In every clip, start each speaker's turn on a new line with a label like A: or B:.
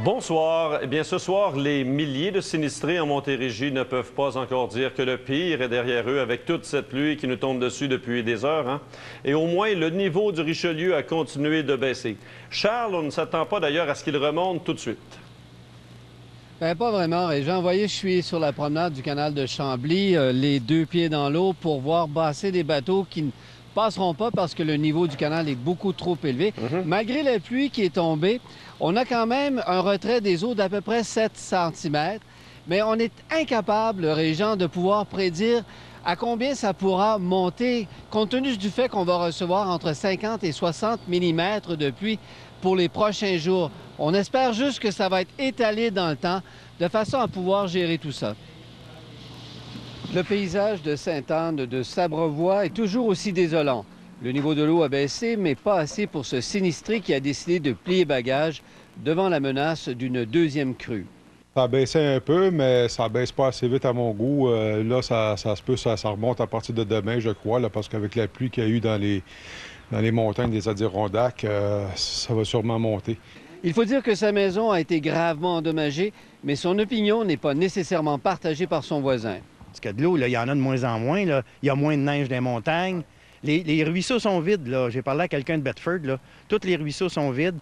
A: Bonsoir. Eh bien, ce soir, les milliers de sinistrés en Montérégie ne peuvent pas encore dire que le pire est derrière eux avec toute cette pluie qui nous tombe dessus depuis des heures. Et au moins, le niveau du Richelieu a continué de baisser. Charles, on ne s'attend pas d'ailleurs à ce qu'il remonte tout de suite.
B: Bien, pas vraiment, Régent. Vous voyez, je suis sur la promenade du canal de Chambly, les deux pieds dans l'eau, pour voir passer des bateaux qui ne passeront pas parce que le niveau du canal est beaucoup trop élevé. Malgré la pluie qui est tombée, on a quand même un retrait des eaux d'à peu près 7 cm, mais on est incapable, Régent, de pouvoir prédire à combien ça pourra monter, compte tenu du fait qu'on va recevoir entre 50 et 60 mm de pluie pour les prochains jours. On espère juste que ça va être étalé dans le temps, de façon à pouvoir gérer tout ça. Le paysage de Sainte-Anne de Sabrevois est toujours aussi désolant. Le niveau de l'eau a baissé, mais pas assez pour ce sinistré qui a décidé de plier bagages devant la menace d'une deuxième crue.
C: Ça a baissé un peu, mais ça baisse pas assez vite à mon goût. Là, ça se peut, ça remonte à partir de demain, je crois, là, parce qu'avec la pluie qu'il y a eu dans les montagnes des Adirondacks, ça va sûrement monter.
B: Il faut dire que sa maison a été gravement endommagée, mais son opinion n'est pas nécessairement partagée par son voisin.
D: Parce que de l'eau, il y en a de moins en moins. Là. Il y a moins de neige dans les montagnes. Les ruisseaux sont vides. J'ai parlé à quelqu'un de Bedford. Là. Tous les ruisseaux sont vides.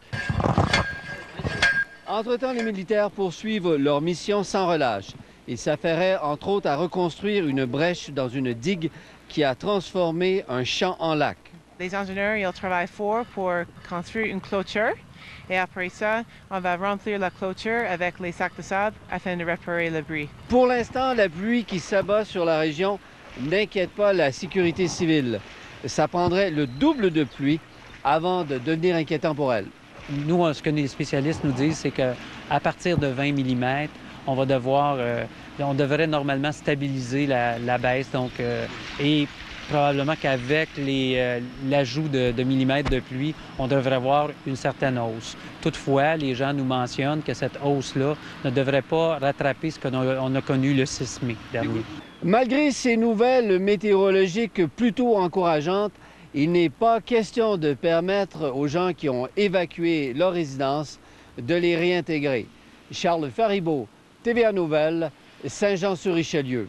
B: Entre-temps, les militaires poursuivent leur mission sans relâche. Ils s'affairaient, entre autres, à reconstruire une brèche dans une digue qui a transformé un champ en lac.
E: Les ingénieurs, ils travaillent fort pour construire une clôture. Et après ça, on va remplir la clôture avec les sacs de sable afin de réparer le bruit.
B: Pour l'instant, la pluie qui s'abat sur la région n'inquiète pas la sécurité civile. Ça prendrait le double de pluie avant de devenir inquiétant pour elle.
F: Nous, ce que les spécialistes nous disent, c'est qu'à partir de 20 mm, on devrait normalement stabiliser la baisse. Et probablement qu'avec l'ajout de millimètres de pluie, on devrait avoir une certaine hausse. Toutefois, les gens nous mentionnent que cette hausse-là ne devrait pas rattraper ce qu'on a connu le 6 mai dernier.
B: Malgré ces nouvelles météorologiques plutôt encourageantes, il n'est pas question de permettre aux gens qui ont évacué leur résidence de les réintégrer. Charles Faribault, TVA Nouvelles, Saint-Jean-sur-Richelieu.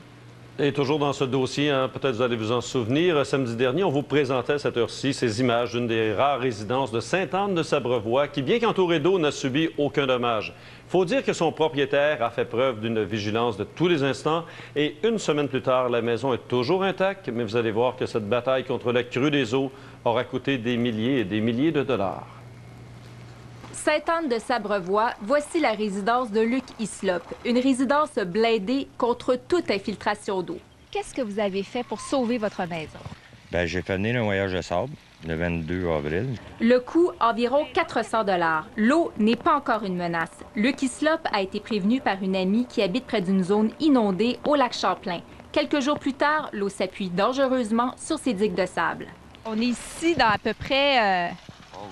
A: Et toujours dans ce dossier, peut-être vous allez vous en souvenir, samedi dernier, on vous présentait à cette heure-ci ces images d'une des rares résidences de Sainte-Anne de Sabrevois qui, bien qu'entourée d'eau, n'a subi aucun dommage. Il faut dire que son propriétaire a fait preuve d'une vigilance de tous les instants et une semaine plus tard, la maison est toujours intacte, mais vous allez voir que cette bataille contre la crue des eaux aura coûté des milliers et des milliers de dollars.
G: Sainte-Anne de Sabrevois, voici la résidence de Luc Hislop, une résidence blindée contre toute infiltration d'eau.
H: Qu'est-ce que vous avez fait pour sauver votre maison?
I: Bien, j'ai fait venir un voyage de sable le 22 avril.
G: Le coût, environ 400 $. L'eau n'est pas encore une menace. Luc Hislop a été prévenu par une amie qui habite près d'une zone inondée au lac Champlain. Quelques jours plus tard, l'eau s'appuie dangereusement sur ses digues de sable.
H: On est ici dans à peu près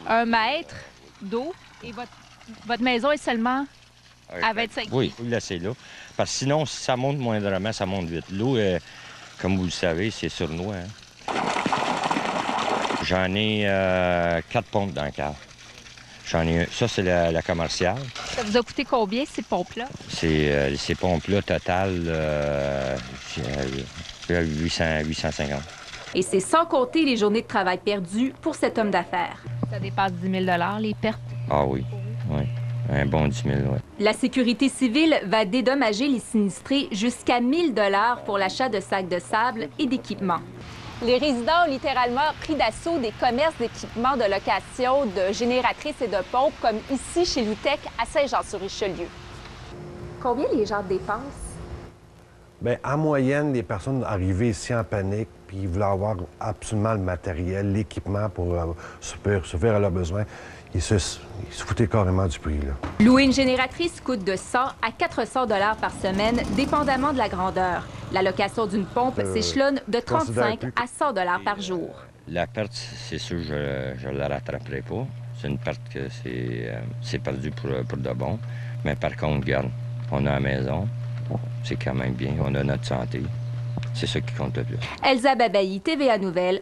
H: 1 mètre d'eau. Et votre maison est seulement à 25 pieds?
I: Oui, il faut le laisser là. Parce que sinon, si ça monte moindrement, ça monte vite. L'eau, comme vous le savez, c'est sournois. J'en ai 4 pompes dans le cave. J'en ai ça, c'est la commerciale.
H: Ça vous a coûté combien, ces pompes-là?
I: Ces pompes-là, total, 850.
G: Et c'est sans compter les journées de travail perdues pour cet homme d'affaires.
H: Ça dépasse 10 000 $, les pertes?
I: Ah oui, oui. Un bon 10 000, oui.
G: La sécurité civile va dédommager les sinistrés jusqu'à 1 000 $ pour l'achat de sacs de sable et d'équipements. Les résidents ont littéralement pris d'assaut des commerces d'équipements de location de génératrices et de pompes, comme ici chez Lutech à Saint-Jean-sur-Richelieu. Combien les gens dépensent?
J: Bien, en moyenne, les personnes arrivées ici en panique, puis ils voulaient avoir absolument le matériel, l'équipement pour suffire à leurs besoins. Ils se foutaient carrément du prix, là.
G: Louer une génératrice coûte de 100 à 400 $ par semaine, dépendamment de la grandeur. La location d'une pompe s'échelonne de 35 à 100 $ par jour.
I: La perte, c'est sûr, je ne la rattraperai pas. C'est une perte que c'est perdu pour de bon. Mais par contre, regarde, on a la maison, c'est quand même bien, on a notre santé. C'est ça qui compte le plus.
G: Elsa Babayi, TVA Nouvelles.